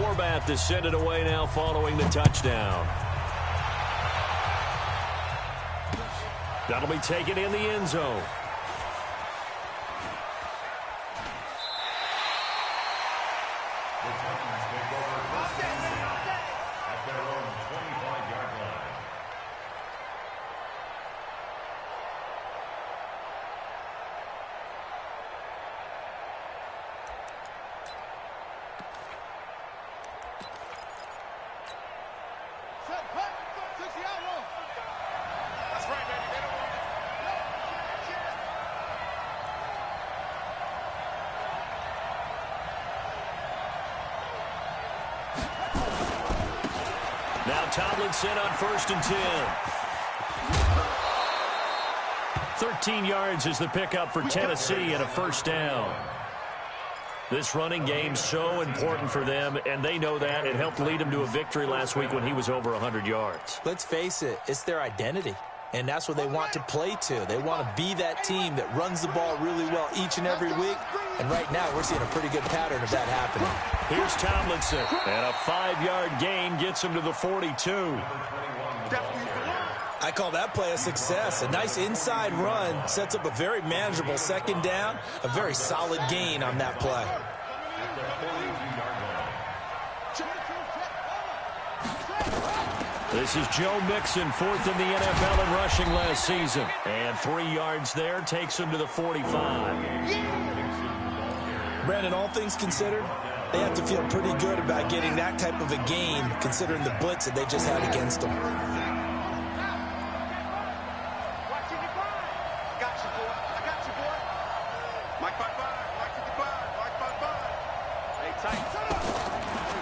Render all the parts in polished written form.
Horvath to send it away now following the touchdown. That'll be taken in the end zone. Now Tomlinson on 1st and 10. 13 yards is the pickup for Tennessee and a first down. This running game's so important for them, and they know that. It helped lead them to a victory last week when he was over 100 yards. Let's face it, it's their identity. And that's what they want to play to. They want to be that team that runs the ball really well each and every week. And right now, we're seeing a pretty good pattern of that happening. Here's Tomlinson. And a 5-yard gain gets him to the 42. I call that play a success. A nice inside run sets up a very manageable second down. A very solid gain on that play. This is Joe Mixon, 4th in the NFL in rushing last season. And 3 yards there takes him to the 45. Brandon, all things considered, they have to feel pretty good about getting that type of a gain, considering the blitz that they just had against them.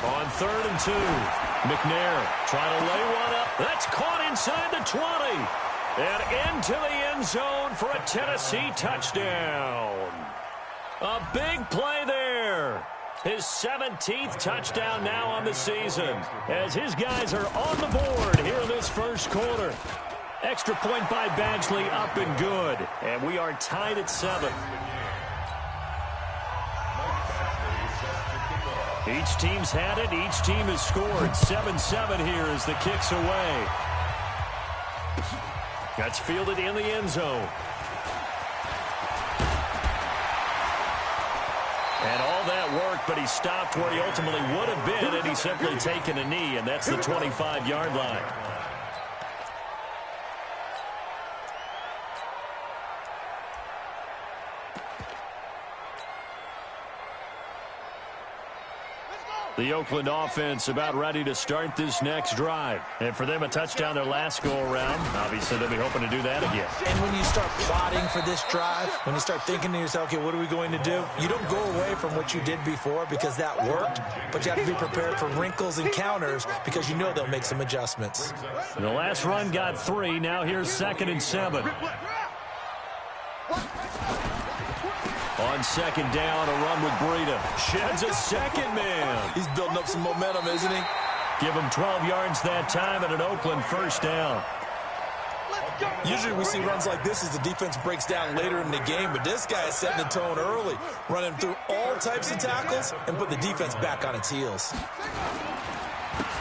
On 3rd and 2, McNair trying to lay one up. That's caught inside the 20. And into the end zone for a Tennessee touchdown. A big play there. His 17th touchdown now on the season, as his guys are on the board here in this first quarter. Extra point by Badgley, up and good. And we are tied at 7. Each team's had it. Each team has scored. 7-7 here as the kick's away. That's fielded in the end zone. And all that work, but he stopped where he ultimately would have been, and he's simply taken a knee, and that's the 25-yard line. The Oakland offense about ready to start this next drive. And for them, a touchdown their last go-around. Obviously, they'll be hoping to do that again. And when you start plotting for this drive, when you start thinking to yourself, okay, what are we going to do? You don't go away from what you did before because that worked, but you have to be prepared for wrinkles and counters because you know they'll make some adjustments. The last run got 3. Now here's 2nd and 7. On 2nd down, a run with Breida. Sheds a second man. He's building up some momentum, isn't he? Give him 12 yards that time and an Oakland first down. Usually we see runs like this as the defense breaks down later in the game, but this guy is setting the tone early, running through all types of tackles and put the defense back on its heels.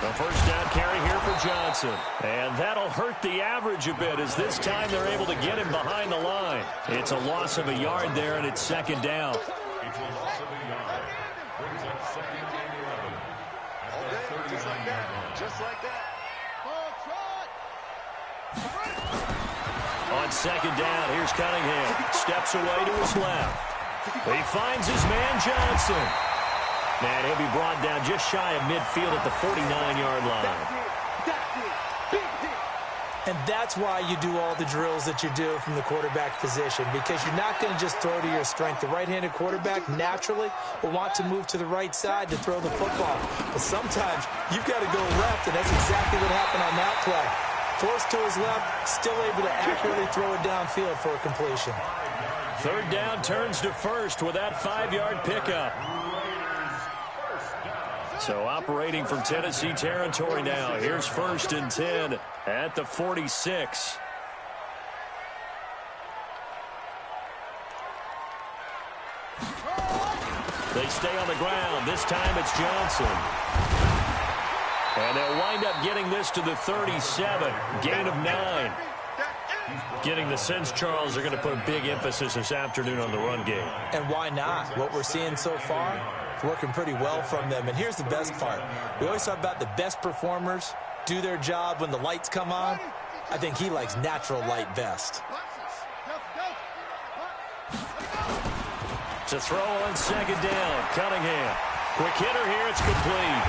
The first down carry here for Johnson. And that'll hurt the average a bit as this time they're able to get him behind the line. It's a loss of a yard there, and it's 2nd down. It's a loss of a yard. Brings up 2nd and 11. Just like that. Just like that. On 2nd down, here's Cunningham. Steps away to his left. He finds his man Johnson. And he'll be brought down just shy of midfield at the 49-yard line. And that's why you do all the drills that you do from the quarterback position, because you're not going to just throw to your strength. The right-handed quarterback naturally will want to move to the right side to throw the football. But sometimes you've got to go left, and that's exactly what happened on that play. Forced to his left, still able to accurately throw it downfield for a completion. 3rd down turns to 1st with that 5-yard pickup. So operating from Tennessee territory now. Here's 1st and 10 at the 46. They stay on the ground. This time it's Johnson. And they'll wind up getting this to the 37. Gain of 9. Getting the sense, Charles, they're going to put a big emphasis this afternoon on the run game. And why not? What we're seeing so far, it's working pretty well from them. And here's the best part. We always talk about the best performers do their job when the lights come on. I think he likes natural light best. To throw on second down, Cunningham. Quick hitter here, it's complete.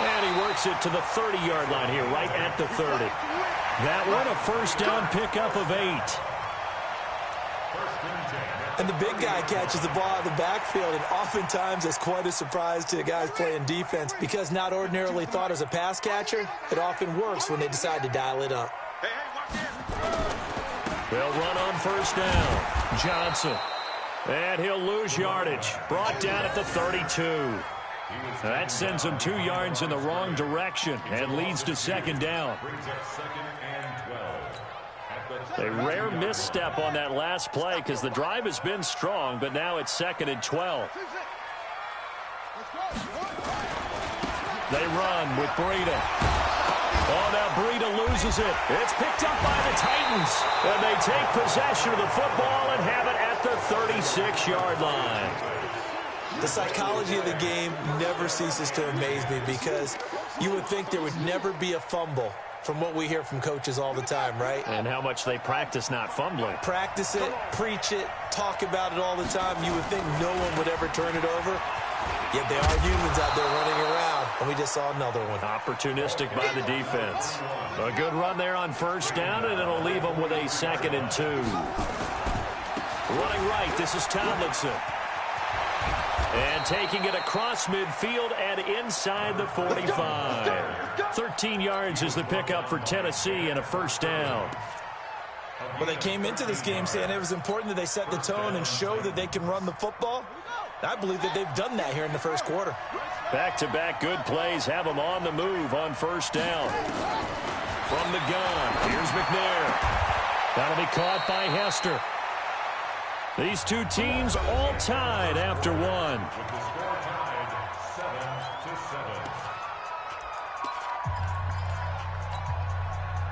And he works it to the 30-yard line here, right at the 30. That one, a first down pickup of 8. And the big guy catches the ball out of the backfield, and oftentimes it's quite a surprise to the guys playing defense because not ordinarily thought as a pass catcher, it often works when they decide to dial it up. They'll run on first down. Johnson. And he'll lose yardage. Brought down at the 32. That sends him 2 yards in the wrong direction and leads to second down. A rare misstep on that last play because the drive has been strong, but now it's second and 12. They run with Breida. Oh, now Breida loses it. It's picked up by the Titans. And they take possession of the football and have it at the 36-yard line. The psychology of the game never ceases to amaze me because you would think there would never be a fumble from what we hear from coaches all the time, right? And how much they practice not fumbling. Practice it, preach it, talk about it all the time. You would think no one would ever turn it over. Yet they are humans out there running around, and we just saw another one. Opportunistic by the defense. A good run there on first down, and it'll leave them with a second and 2. Running right, this is Tomlinson. And taking it across midfield and inside the 45. 13 yards is the pickup for Tennessee and a first down. Well, they came into this game saying it was important that they set the tone and show that they can run the football. I believe that they've done that here in the first quarter. Back-to-back good plays have them on the move on first down. From the gun, here's McNair. That'll be caught by Hester. These two teams all tied after one. With the score tied 7-7.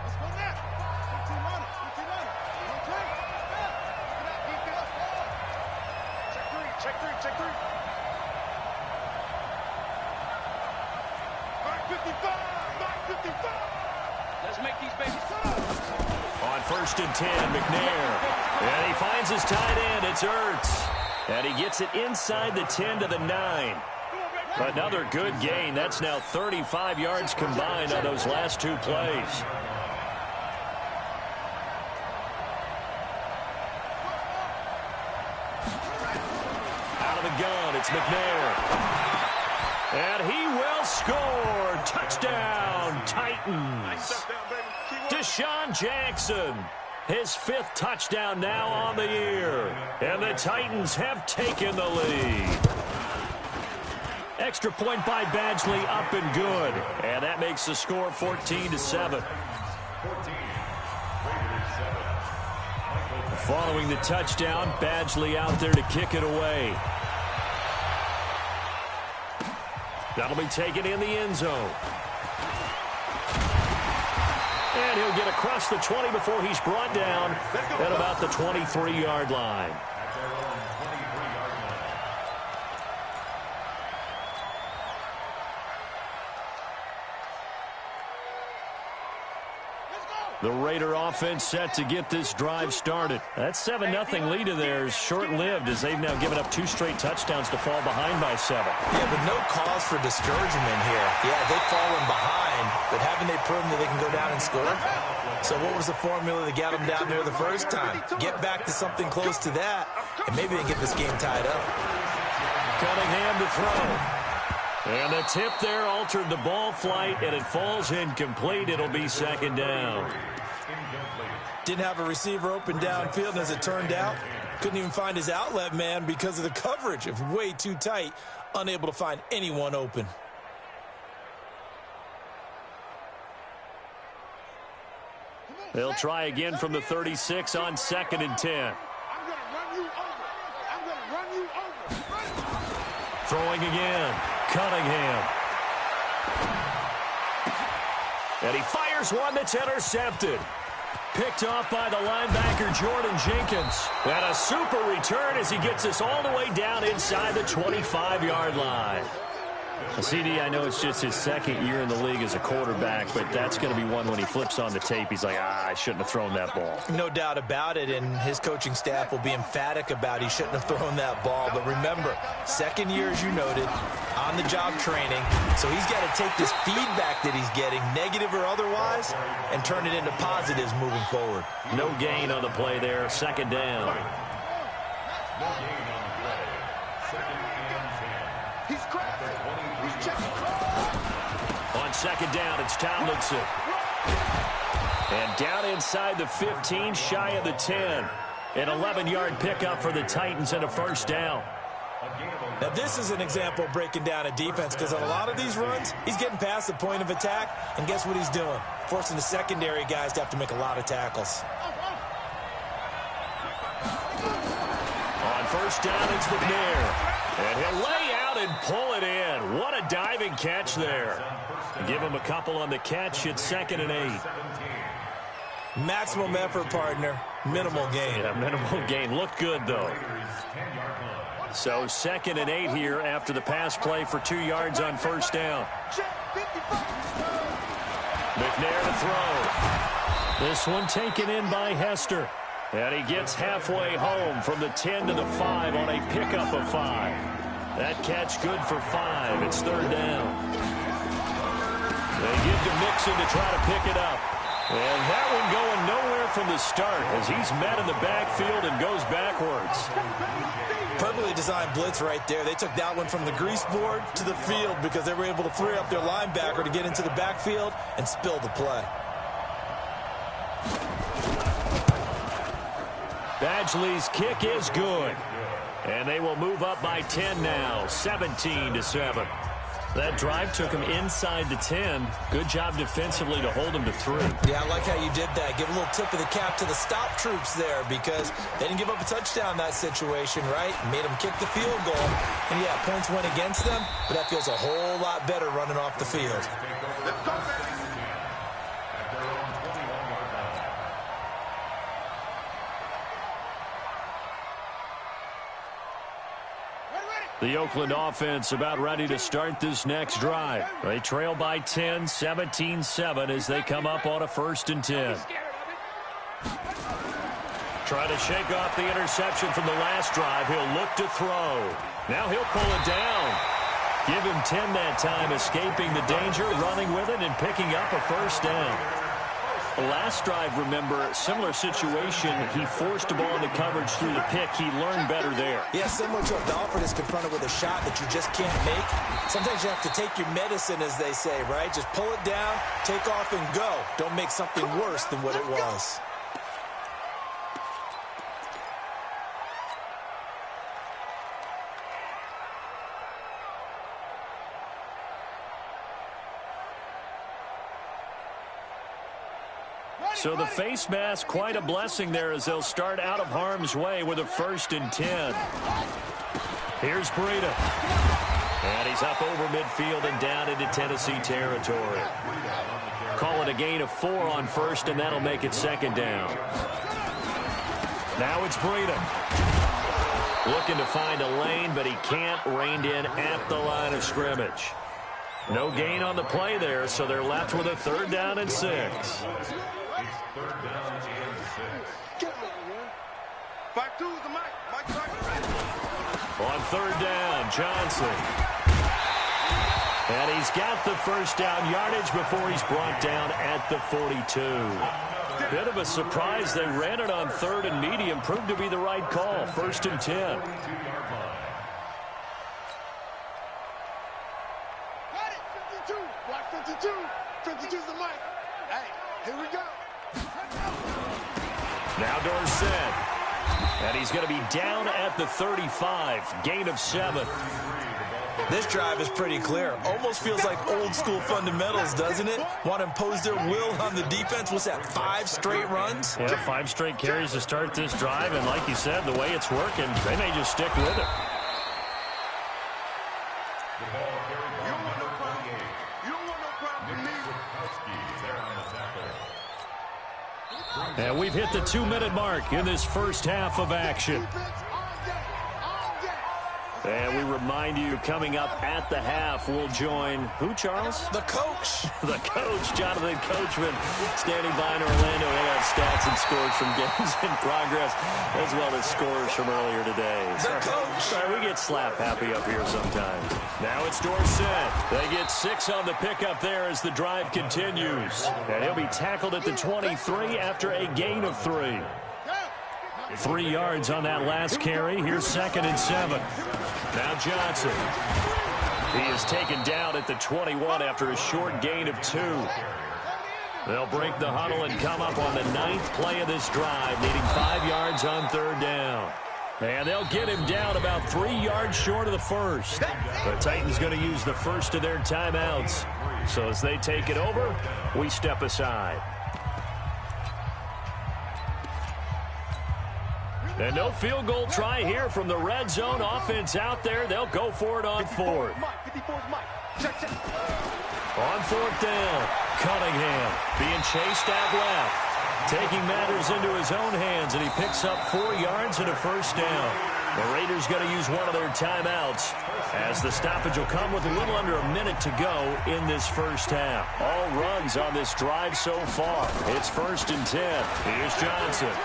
Let's go now. Check three. Mark 55. Let's make these babies On first and 10, McNair. And he finds his tight end. It's Ertz. And he gets it inside the 10 to the 9. Another good gain. That's now 35 yards combined on those last 2 plays. Out of the gun, it's McNair. And he will score. Touchdown, Titans. Deshaun Jackson. His 5th touchdown now on the year. And the Titans have taken the lead. Extra point by Badgley, up and good. And that makes the score 14-7. Following the touchdown, Badgley out there to kick it away. That'll be taken in the end zone. And he'll get across the 20 before he's brought down at about the 23-yard line. The Raider offense set to get this drive started. That 7-0 lead of theirs short-lived as they've now given up 2 straight touchdowns to fall behind by 7. Yeah, but no cause for discouragement here. Yeah, they've fallen behind, but haven't they proven that they can go down and score? So what was the formula that got them down there the first time? Get back to something close to that, and maybe they get this game tied up. Cunningham to throw. And the tip there altered the ball flight, and it falls incomplete. It'll be second down. Didn't have a receiver open downfield, and as it turned out, couldn't even find his outlet man because of the coverage. It was way too tight, unable to find anyone open. They'll try again from the 36 on second and 10. Throwing again. Cunningham. And he fires one that's intercepted. Picked off by the linebacker, Jordan Jenkins. And a super return as he gets us all the way down inside the 25-yard line. CD, I know it's just his second year in the league as a quarterback, but that's going to be one when he flips on the tape. He's like, I shouldn't have thrown that ball. No doubt about it, and his coaching staff will be emphatic about he shouldn't have thrown that ball. But remember, second year, as you noted, on-the-job training, so he's got to take this feedback that he's getting, negative or otherwise, and turn it into positives moving forward. No gain on the play there, second down. No gain on the play. Second and 10. He's cracking. He's checking. On second down, it's Tomlinson. And down inside the 15, shy of the 10. An 11-yard pickup for the Titans and a first down. Now, this is an example of breaking down a defense, because on a lot of these runs, he's getting past the point of attack, and guess what he's doing? Forcing the secondary guys to have to make a lot of tackles. On first down, it's McNair. And he'll lay out and pull it in. What a diving catch there. Give him a couple on the catch. It's 2nd and 8. Maximum effort, partner. Minimal gain. Yeah, minimal gain. Looked good, though. So 2nd and 8 here after the pass play for 2 yards on first down. McNair to throw. This one taken in by Hester. And he gets halfway home from the 10 to the 5 on a pickup of 5. That catch good for 5. It's 3rd down. They give to Mixon to try to pick it up. And that one going nowhere from the start as he's met in the backfield and goes backwards. Perfectly designed blitz right there. They took that one from the grease board to the field because they were able to free up their linebacker to get into the backfield and spill the play. Badgley's kick is good. And they will move up by 10 now, 17-7. That drive took him inside the 10. Good job defensively to hold him to 3. Yeah, I like how you did that. Give a little tip of the cap to the stop troops there because they didn't give up a touchdown in that situation, right? Made them kick the field goal. And, yeah, points went against them, but that feels a whole lot better running off the field. The Oakland offense about ready to start this next drive. They trail by 10, 17-7 as they come up on a 1st and 10. Try to shake off the interception from the last drive. He'll look to throw. Now he'll pull it down. Give him 10 that time, escaping the danger, running with it, and picking up a first down. Last drive, remember, similar situation. He forced a ball into coverage through the pick. He learned better there. Yeah, similar to a Dolphin is confronted with a shot that you just can't make. Sometimes you have to take your medicine, as they say, right? Just pull it down, take off, and go. Don't make something worse than what it was. So the face mask, quite a blessing there as they'll start out of harm's way with a 1st and 10. Here's Breida. And he's up over midfield and down into Tennessee territory. Call it a gain of 4 on 1st, and that'll make it 2nd down. Now it's Breida. Looking to find a lane, but he can't. Reined in at the line of scrimmage. No gain on the play there, so they're left with a 3rd down and 6. It's 3rd down and 6. Back to the mic. On 3rd down, Johnson. And he's got the first down yardage before he's brought down at the 42. Bit of a surprise. They ran it on 3rd and medium. Proved to be the right call. 1st and 10. Block 52. 52's the mic. Hey, here we go. Now Dorsett. And he's going to be down at the 35. Gain of 7. This drive is pretty clear. Almost feels like old school fundamentals, doesn't it? Want to impose their will on the defense. What's that, 5 straight runs? Yeah, 5 straight carries to start this drive. And like you said, the way it's working, they may just stick with it. You don't want no problem from me. And we've hit the 2-minute mark in this first half of action. And we remind you, coming up at the half, we'll join who, Charles? The coach. The coach, Jonathan Coachman, standing by in Orlando. He'll have stats and scores from games in progress, as well as scores from earlier today. The coach. Sorry, we get slap happy up here sometimes. Now it's Dorsett. They get 6 on the pickup there as the drive continues. And he'll be tackled at the 23 after a gain of 3. 3 yards on that last carry. Here's 2nd and 7. Now Johnson. He is taken down at the 21 after a short gain of 2. They'll break the huddle and come up on the 9th play of this drive, needing 5 yards on 3rd down. And they'll get him down about 3 yards short of the first. The Titans going to use the first of their timeouts. So as they take it over, we step aside. And no field goal try here from the red zone. Offense out there. They'll go for it on 4th. On 4th down, Cunningham being chased out left. Taking matters into his own hands, and he picks up 4 yards and a first down. The Raiders going to use one of their timeouts as the stoppage will come with a little under a minute to go in this first half. All runs on this drive so far. It's 1st and 10. Here's Johnson.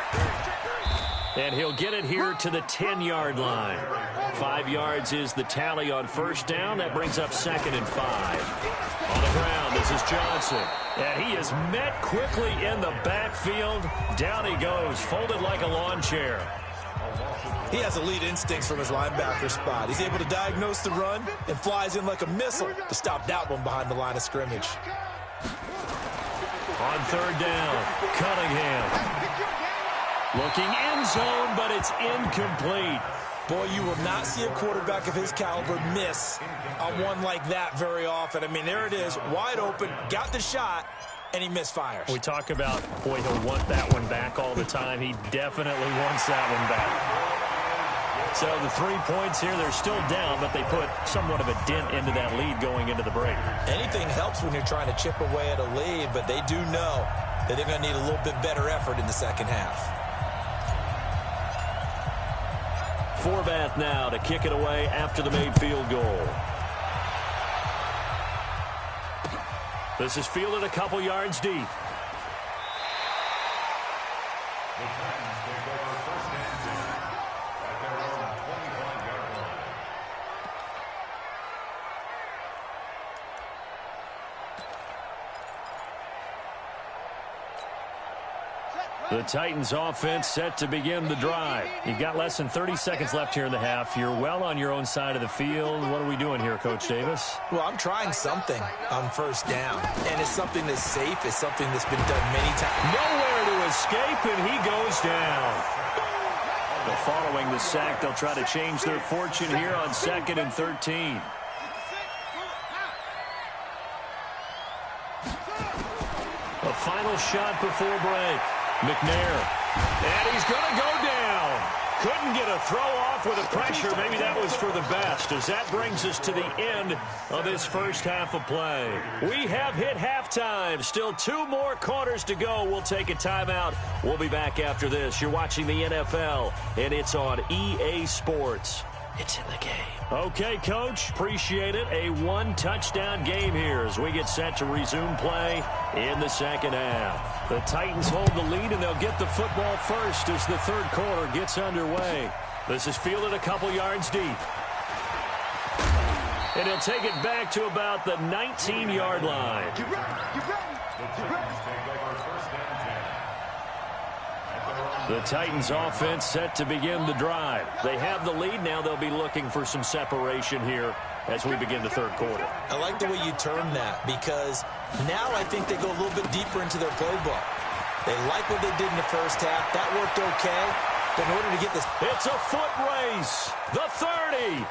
And he'll get it here to the 10-yard line. 5 yards is the tally on 1st down. That brings up 2nd and 5. On the ground, this is Johnson. And he is met quickly in the backfield. Down he goes, folded like a lawn chair. He has elite instincts from his linebacker spot. He's able to diagnose the run and flies in like a missile to stop that one behind the line of scrimmage. On 3rd down, Cunningham. Looking end zone, but it's incomplete. Boy, you will not see a quarterback of his caliber miss on one like that very often. I mean, there it is, wide open, got the shot, and he misfires. We talk about, boy, he'll want that one back all the time. He definitely wants that one back. So the 3 points here, they're still down, but they put somewhat of a dent into that lead going into the break. Anything helps when you're trying to chip away at a lead, but they do know that they're going to need a little bit better effort in the second half. Forbath now to kick it away after the made field goal. This is fielded a couple yards deep. The Titans take over 1st and 10 at their own 25-yard line. The Titans offense set to begin the drive. You've got less than 30 seconds left here in the half. You're well on your own side of the field. What are we doing here, Coach Davis? Well, I'm trying something on 1st down, and it's something that's safe. It's something that's been done many times. Nowhere to escape, and he goes down. But following the sack, they'll try to change their fortune here on 2nd and 13. A final shot before break. McNair. And he's going to go down. Couldn't get a throw off with the pressure. Maybe that was for the best, as that brings us to the end of this first half of play. We have hit halftime. Still 2 more quarters to go. We'll take a timeout. We'll be back after this. You're watching the NFL, and it's on EA Sports. It's in the game. Okay, Coach. Appreciate it. A 1-touchdown game here as we get set to resume play in the second half. The Titans hold the lead, and they'll get the football first as the 3rd quarter gets underway. This is fielded a couple yards deep. And he'll take it back to about the 19-yard line. The Titans take over 1st and 10. The Titans offense set to begin the drive. They have the lead. Now they'll be looking for some separation here as we begin the 3rd quarter. I like the way you term that, because now I think they go a little bit deeper into their playbook. They like what they did in the first half. That worked okay. But in order to get this... It's a foot race. The 30.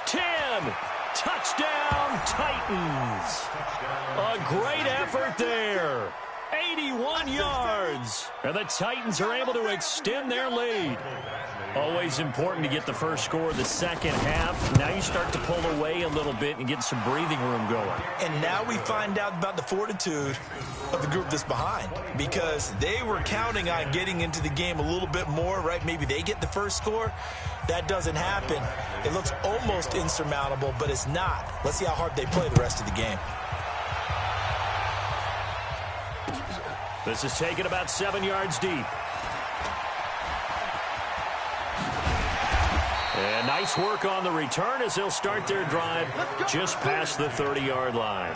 10. Touchdown, Titans. A great effort there. 81 yards. And the Titans are able to extend their lead. Always important to get the first score of the second half. Now you start to pull away a little bit and get some breathing room going. And now we find out about the fortitude of the group that's behind, because they were counting on getting into the game a little bit more, right? Maybe they get the first score. That doesn't happen. It looks almost insurmountable, but it's not. Let's see how hard they play the rest of the game. This is taken about 7 yards deep. And nice work on the return as they'll start their drive just past the 30-yard line.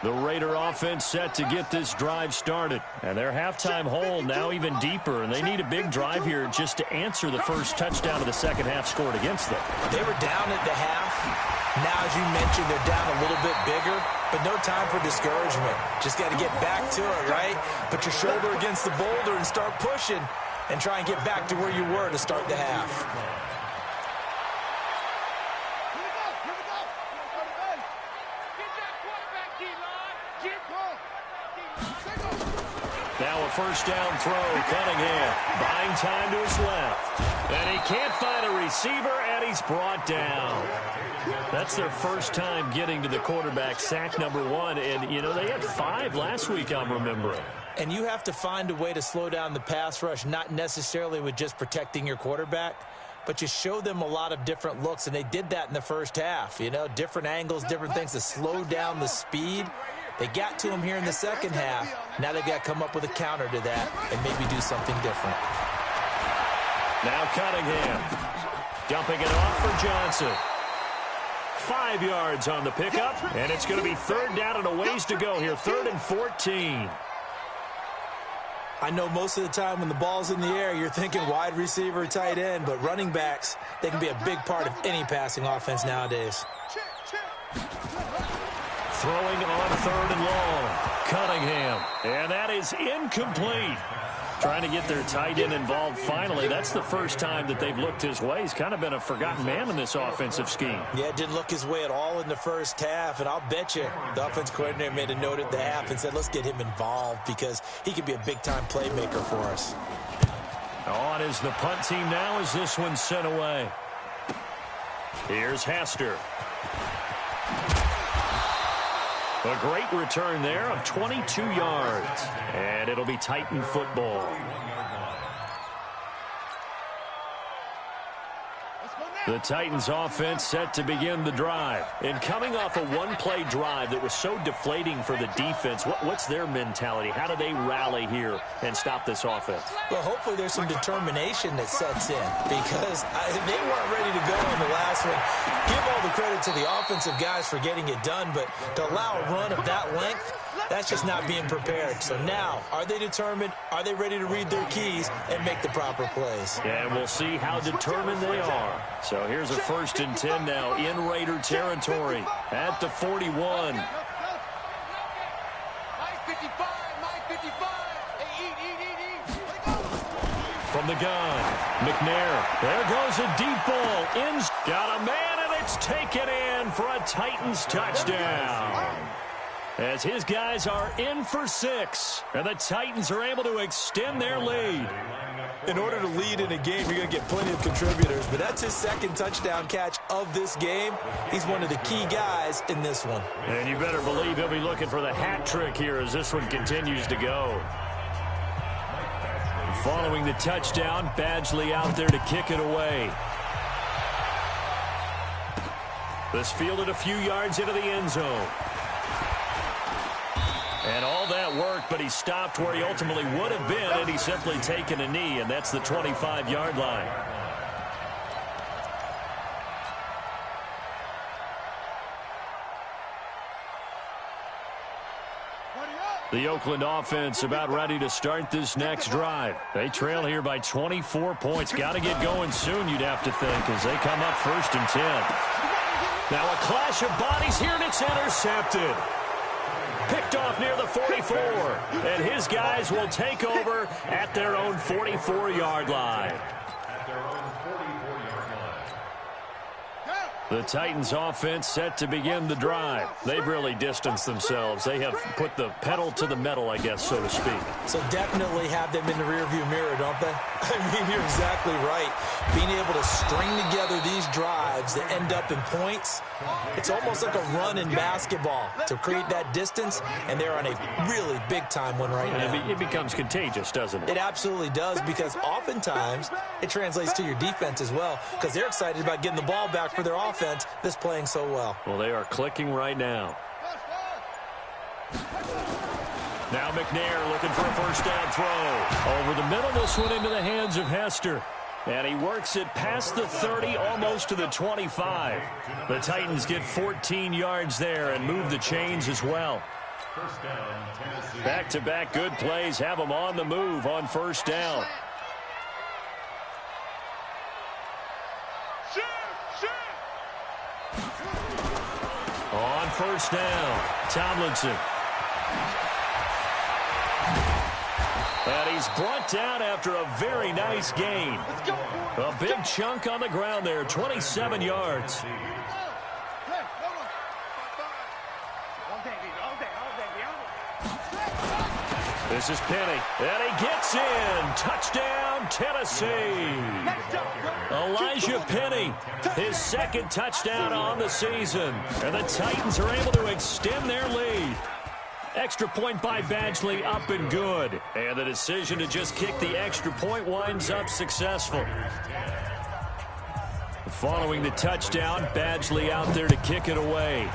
The Raider offense set to get this drive started. And their halftime hole now even deeper, and they need a big drive here just to answer the first touchdown of the second half scored against them. They were down at the half. Now, as you mentioned, they're down a little bit bigger, but no time for discouragement. Just got to get back to it, right? Put your shoulder against the boulder and start pushing and try and get back to where you were to start the half. Now a first down throw, Cunningham buying time to his left. And he can't find a receiver, and he's brought down. That's their first time getting to the quarterback, sack number 1. And, you know, they had 5 last week, I'm remembering. And you have to find a way to slow down the pass rush, not necessarily with just protecting your quarterback, but you show them a lot of different looks, and they did that in the first half. You know, different angles, different things to slow down the speed. They got to him here in the second half. Now they've got to come up with a counter to that and maybe do something different. Now Cunningham dumping it off for Johnson. 5 yards on the pickup, and it's going to be third down and a ways to go here. 3rd and 14. I know most of the time when the ball's in the air, you're thinking wide receiver, tight end, but running backs, they can be a big part of any passing offense nowadays. Throwing on 3rd and long. Cunningham. And that is incomplete. Trying to get their tight end involved finally. That's the first time that they've looked his way. He's kind of been a forgotten man in this offensive scheme. Yeah, it didn't look his way at all in the first half. And I'll bet you the offense coordinator made a note at the half and said, let's get him involved because he could be a big-time playmaker for us. On is the punt team now as this one's sent away. Here's Hester. A great return there of 22 yards. And it'll be Titan football. The Titans offense set to begin the drive. And coming off a one-play drive that was so deflating for the defense, what's their mentality? How do they rally here and stop this offense? Well, hopefully there's some determination that sets in because they weren't ready to go on the last one. Give all the credit to the offensive guys for getting it done, but to allow a run of that length, that's just not being prepared. So now, are they determined? Are they ready to read their keys and make the proper plays? And we'll see how determined they are. So here's a 1st and 10 now in Raider territory at the 41. From the gun, McNair. There goes a deep ball. In's got a man, and it's taken in for a Titans touchdown. As his guys are in for 6, and the Titans are able to extend their lead. In order to lead in a game, you're going to get plenty of contributors, but that's his 2nd touchdown catch of this game. He's one of the key guys in this one. And you better believe he'll be looking for the hat trick here as this one continues to go. Following the touchdown, Badgley out there to kick it away. This fielded a few yards into the end zone. And all that work, but he stopped where he ultimately would have been, and he's simply taken a knee, and that's the 25-yard line. The Oakland offense about ready to start this next drive. They trail here by 24 points. Got to get going soon, you'd have to think, as they come up 1st and 10. Now a clash of bodies here, and it's intercepted. Picked off near the 44, and his guys will take over at their own 44-yard line. The Titans offense set to begin the drive. They've really distanced themselves. They have put the pedal to the metal, I guess, so to speak. So definitely have them in the rearview mirror, don't they? I mean, you're exactly right. Being able to string together these drives that end up in points, it's almost like a run in basketball to create that distance, and they're on a really big-time one right now. It becomes contagious, doesn't it? It absolutely does, because oftentimes it translates to your defense as well, because they're excited about getting the ball back for their offense that's playing so well. Well, they are clicking right now. Now McNair looking for a first down throw. Over the middle, this one into the hands of Hester. And he works it past the 30, almost to the 25. The Titans get 14 yards there and move the chains as well. Back-to-back good plays have them on the move on first down. On first down, Tomlinson. And he's brought down after a very nice gain. A big chunk on the ground there, 27 yards. This is Penny, and he gets in. Touchdown, Tennessee. Elijah Penny, his second touchdown on the season. And the Titans are able to extend their lead. Extra point by Badgley, up and good. And the decision to just kick the extra point winds up successful. Following the touchdown, Badgley out there to kick it away.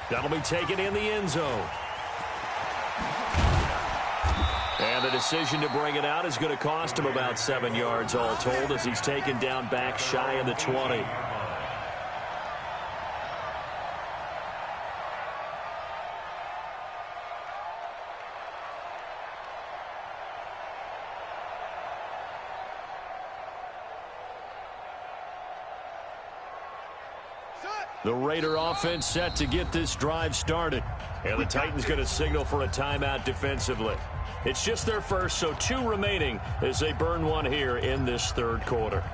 That'll be taken in the end zone. And the decision to bring it out is going to cost him about 7 yards all told, as he's taken down back shy of the 20. The Raider offense set to get this drive started. And the Titans going to signal for a timeout defensively. It's just their first, so 2 remaining as they burn one here in this third quarter.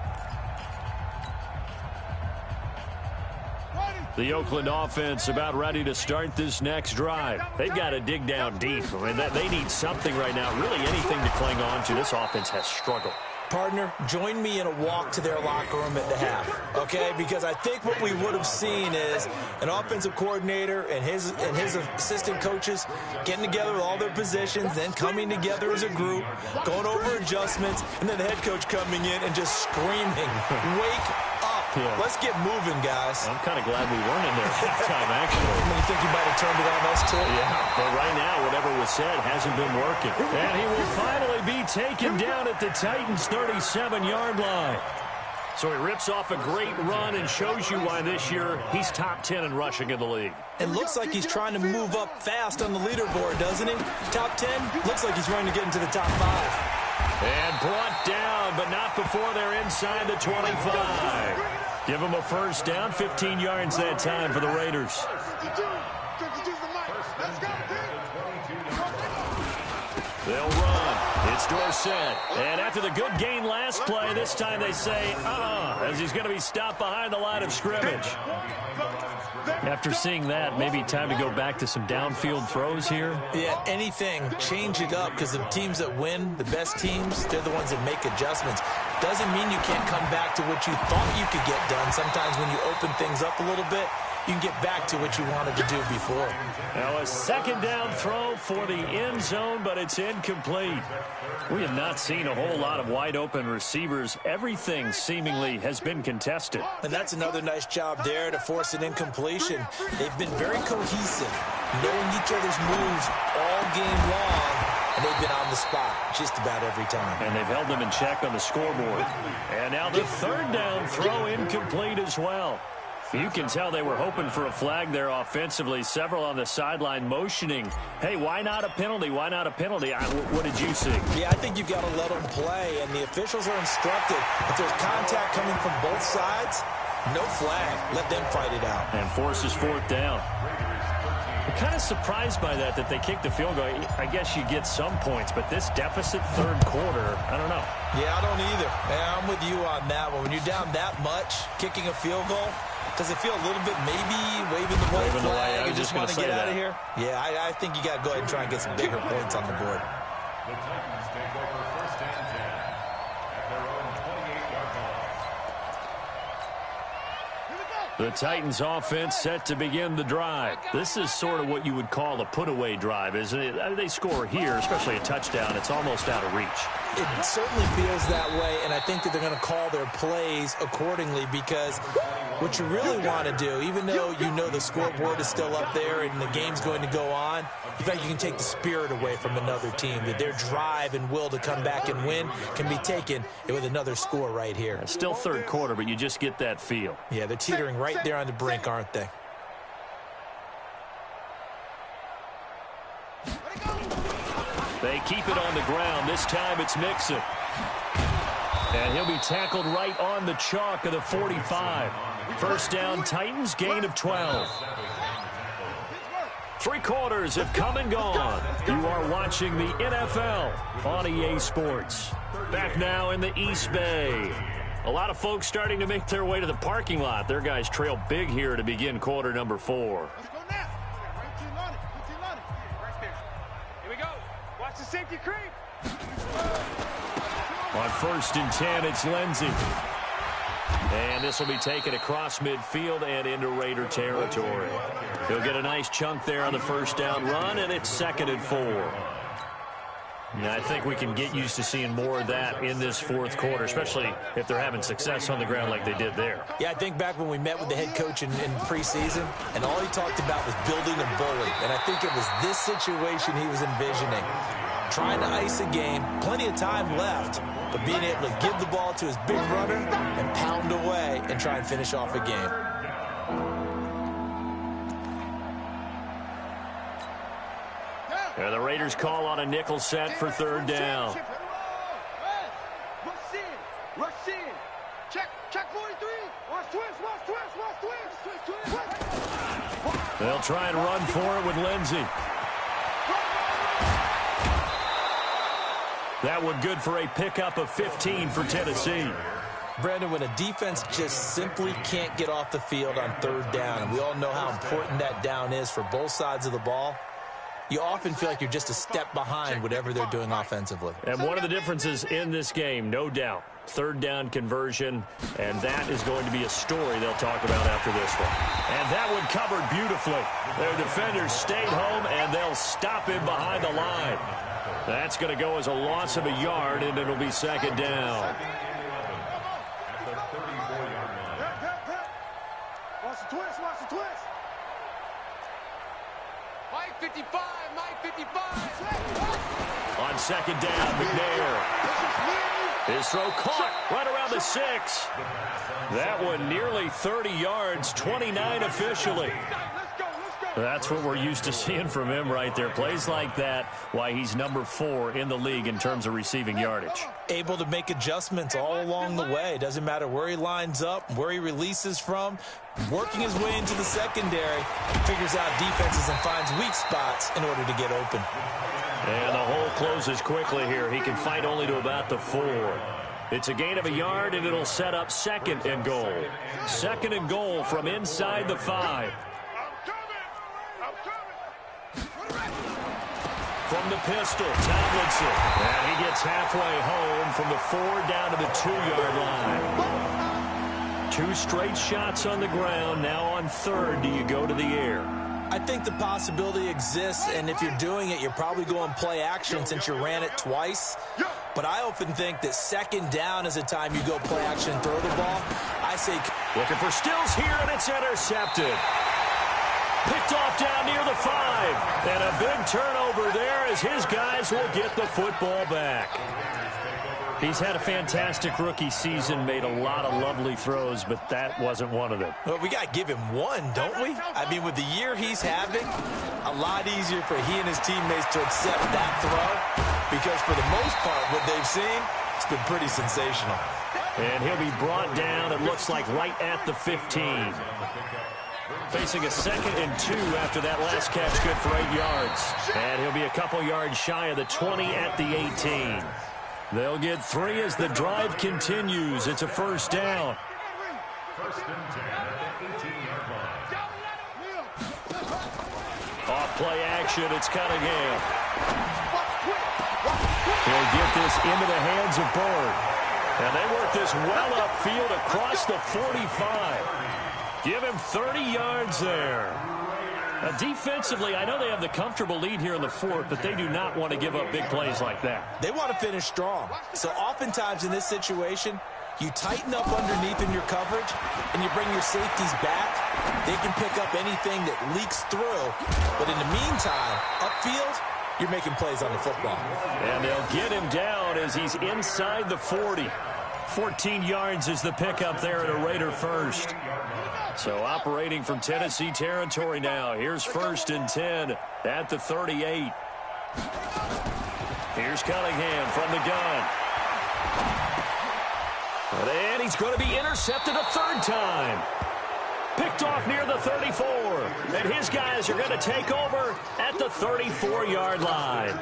The Oakland offense about ready to start this next drive. They've got to dig down deep. I mean, they need something right now, really anything to cling on to. This offense has struggled. Partner, join me in a walk to their locker room at the half, okay? Because I think what we would have seen is an offensive coordinator and his assistant coaches getting together with all their positions, then coming together as a group, going over adjustments, and then the head coach coming in and just screaming, wake up. Yeah. Let's get moving, guys. I'm kind of glad we weren't in there at halftime, actually. You think you might have turned it on us, too? Yeah, but right now, whatever was said hasn't been working. And he will finally be taken down at the Titans' 37-yard line. So he rips off a great run and shows you why this year he's top 10 in rushing in the league. It looks like he's trying to move up fast on the leaderboard, doesn't he? Top 10, looks like he's running to get into the top 5. And brought down, but not before they're inside the 25. Give him a first down, 15 yards that time for the Raiders. They'll run. It's Dorsett. And after the good gain last play, this time they say, as he's going to be stopped behind the line of scrimmage. After seeing that, maybe time to go back to some downfield throws here. Yeah, anything. Change it up, because the teams that win, the best teams, they're the ones that make adjustments. Doesn't mean you can't come back to what you thought you could get done. Sometimes when you open things up a little bit, you can get back to what you wanted to do before. Now a second down throw for the end zone, but it's incomplete. We have not seen a whole lot of wide open receivers. Everything seemingly has been contested. And that's another nice job there to force an incompletion. They've been very cohesive, knowing each other's moves all game long, and they've been on the spot just about every time. And they've held them in check on the scoreboard. And now the third down throw incomplete as well. You can tell they were hoping for a flag there offensively. Several on the sideline motioning, hey, why not a penalty? Why not a penalty? What did you see? Yeah, I think you've got to let them play, and the officials are instructed. If there's contact coming from both sides, no flag. Let them fight it out. And forces fourth down. I'm kind of surprised by that they kicked the field goal. I guess you get some points, but this deficit third quarter, I don't know. Yeah, I don't either. Yeah, I'm with you on that one. When you're down that much, kicking a field goal, does it feel a little bit maybe waving the white flag and just want to get out of here? Yeah, I think you got to go ahead and try and get some bigger points on the board. The Titans take over first and 10 at their own 28-yard line. The Titans offense set to begin the drive. This is sort of what you would call a put-away drive, isn't it? I mean, they score here, especially a touchdown. It's almost out of reach. It certainly feels that way, and I think that they're going to call their plays accordingly because what you really want to do, even though you know the scoreboard is still up there and the game's going to go on, in fact, you can take the spirit away from another team, that their drive and will to come back and win can be taken with another score right here. It's still third quarter, but you just get that feel. Yeah, they're teetering right there on the brink, aren't they? They keep it on the ground. This time it's Mixon. And he'll be tackled right on the chalk of the 45. First down, Titans, gain of 12. Three quarters have come and gone. You are watching the NFL on EA Sports. Back now in the East Bay. A lot of folks starting to make their way to the parking lot. Their guys trail big here to begin quarter number 4. Let's go now. Right there. Here we go. Watch the safety creep. On first and 10, it's Lindsey. And this will be taken across midfield and into Raider territory. He'll get a nice chunk there on the first down run, and it's 2nd and 4. Now, I think we can get used to seeing more of that in this fourth quarter, especially if they're having success on the ground like they did there. Yeah, I think back when we met with the head coach in preseason, and all he talked about was building a bully. And I think it was this situation he was envisioning. Trying to ice a game, plenty of time left, but being able to give the ball to his big runner and pound away and try and finish off a game. And the Raiders call on a nickel set for third down. Rush in. Check 43. Watch twist. They'll try and run for it with Lindsey. That one good for a pickup of 15 for Tennessee. Brandon, when a defense just simply can't get off the field on third down, and we all know how important that down is for both sides of the ball, you often feel like you're just a step behind whatever they're doing offensively. And one of the differences in this game, no doubt, third down conversion, and that is going to be a story they'll talk about after this one. And that one covered beautifully. Their defenders stayed home, and they'll stop him behind the line. That's going to go as a loss of a yard, and it'll be 2nd down. At the 34-yard line. Watch the twist. Mike 55. On 2nd down, McNair. His throw caught right around the 6. That one nearly 30 yards, 29 officially. That's what we're used to seeing from him right there. Plays like that, why he's number 4 in the league in terms of receiving yardage. Able to make adjustments all along the way. Doesn't matter where he lines up, where he releases from. Working his way into the secondary, figures out defenses and finds weak spots in order to get open. And the hole closes quickly here. He can fight only to about the 4. It's a gain of a yard, and it'll set up 2nd and goal. 2nd and goal from inside the 5. From the pistol, Tomlinson. And he gets halfway home from the 4 down to the 2-yard line. 2 straight shots on the ground. Now on 3rd, do you go to the air? I think the possibility exists, and if you're doing it, you're probably going play action since you ran it twice. But I often think that 2nd down is a time you go play action and throw the ball. I say... Looking for Stills here, and it's intercepted. Picked off down near the 5. And a big turnover there as his guys will get the football back. He's had a fantastic rookie season, made a lot of lovely throws, but that wasn't one of them. Well, we got to give him one, don't we? I mean, with the year he's having, a lot easier for he and his teammates to accept that throw because for the most part, what they've seen, it's been pretty sensational. And he'll be brought down, it looks like, right at the 15. Facing a 2nd and 2 after that last catch, good for 8 yards. And he'll be a couple yards shy of the 20 at the 18. They'll get 3 as the drive continues. It's a first down. First and 10 at the 18-yard line. Off play action, it's Cunningham. He'll get this into the hands of Bird. And they work this well upfield across the 45. Give him 30 yards there. Defensively, I know they have the comfortable lead here in the 4th, but they do not want to give up big plays like that. They want to finish strong. So oftentimes in this situation, you tighten up underneath in your coverage, and you bring your safeties back. They can pick up anything that leaks through. But in the meantime, upfield, you're making plays on the football. And they'll get him down as he's inside the 40. 14 yards is the pickup there at a Raider first. So operating from Tennessee territory now. Here's first and 10 at the 38. Here's Cunningham from the gun. And he's going to be intercepted a 3rd time. Picked off near the 34. And his guys are going to take over at the 34-yard line.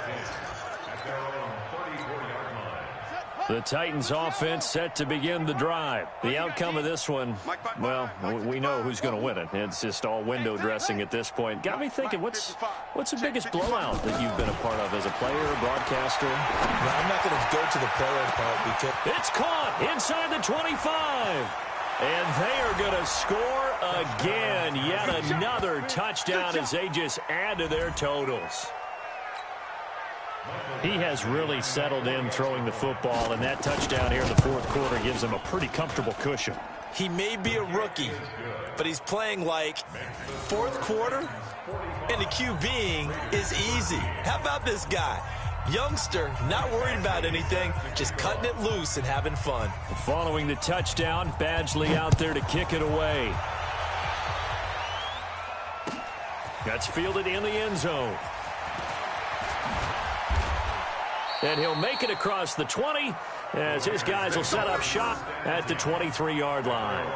The Titans offense set to begin the drive. The outcome of this one, well, we know who's going to win it. It's just all window dressing at this point. Got me thinking, what's the biggest blowout that you've been a part of as a player, broadcaster? Well, I'm not going to go to the player part because it's caught inside the 25. And they are going to score again. Yet another touchdown as they just add to their totals. He has really settled in throwing the football, and that touchdown here in the 4th quarter gives him a pretty comfortable cushion. He may be a rookie, but he's playing like 4th quarter, and the QBing is easy. How about this guy? Youngster, not worried about anything, just cutting it loose and having fun. Following the touchdown, Badgley out there to kick it away. That's fielded in the end zone. And he'll make it across the 20 as his guys will set up shop at the 23-yard line.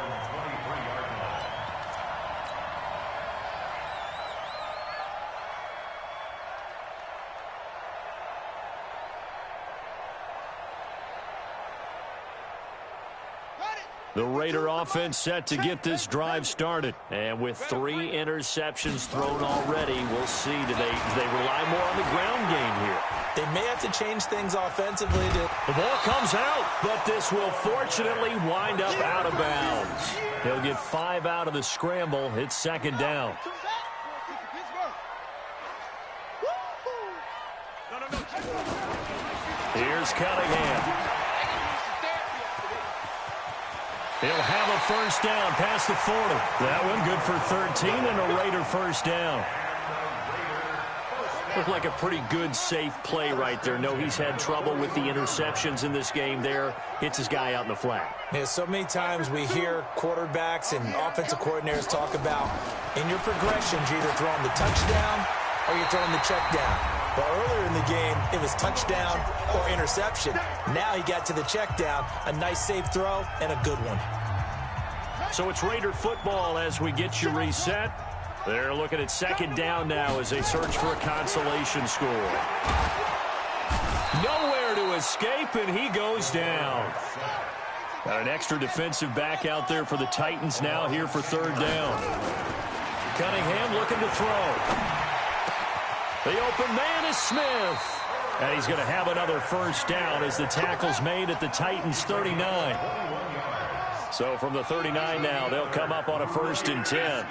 The Raider offense set to get this drive started. And with 3 interceptions thrown already, we'll see. Do they rely more on the ground game here? They may have to change things offensively. The ball comes out, but this will fortunately wind up out of bounds. He'll get 5 out of the scramble. It's 2nd down. Here's Cunningham. He'll have a first down past the 40. That one good for 13 and a Raider first down. Looked like a pretty good, safe play right there. No, he's had trouble with the interceptions in this game there. Hits his guy out in the flat. Yeah, so many times we hear quarterbacks and offensive coordinators talk about in your progressions, you're either throwing the touchdown or you're throwing the check down. But earlier in the game, it was touchdown or interception. Now he got to the check down, a nice safe throw, and a good one. So it's Raider football as we get you reset. They're looking at 2nd down now as they search for a consolation score. Nowhere to escape, and he goes down. Got an extra defensive back out there for the Titans now here for 3rd down. Cunningham looking to throw. The open man is Smith. And he's going to have another first down as the tackle's made at the Titans' 39. So from the 39 now, they'll come up on a 1st and 10.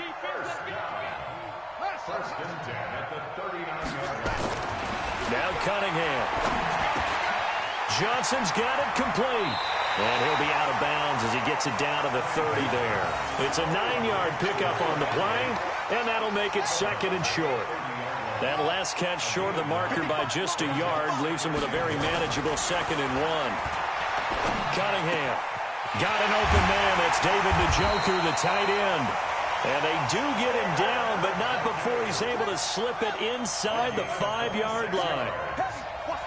First and 10 at the 39-yard line. Now Cunningham. Johnson's got it complete. And he'll be out of bounds as he gets it down to the 30 there. It's a 9-yard pickup on the play, and that'll make it 2nd and short. That last catch short of the marker by just a yard leaves him with a very manageable 2nd and 1. Cunningham got an open man. That's David Njoku, the tight end. And they do get him down, but not before he's able to slip it inside the 5-yard line.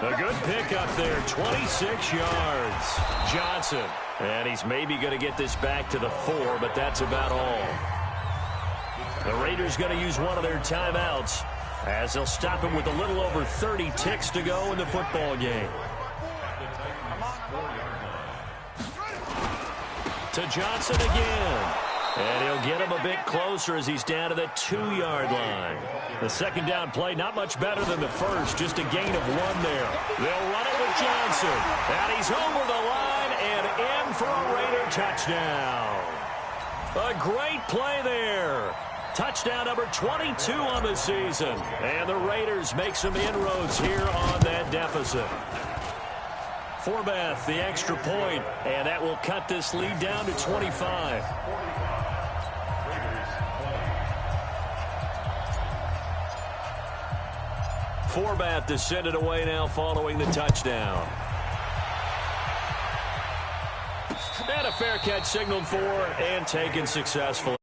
A good pickup there, 26 yards. Johnson. And he's maybe going to get this back to the 4, but that's about all. The Raiders going to use one of their timeouts as they'll stop him with a little over 30 ticks to go in the football game. To Johnson again. And he'll get him a bit closer as he's down to the 2-yard line. The second down play, not much better than the first, just a gain of 1 there. They'll run it with Johnson. And he's over the line and in for a Raider touchdown. A great play there. Touchdown number 22 on the season. And the Raiders make some inroads here on that deficit. Forbath, the extra point, and that will cut this lead down to 25. Forbath to send it away now following the touchdown. And a fair catch signaled for and taken successfully.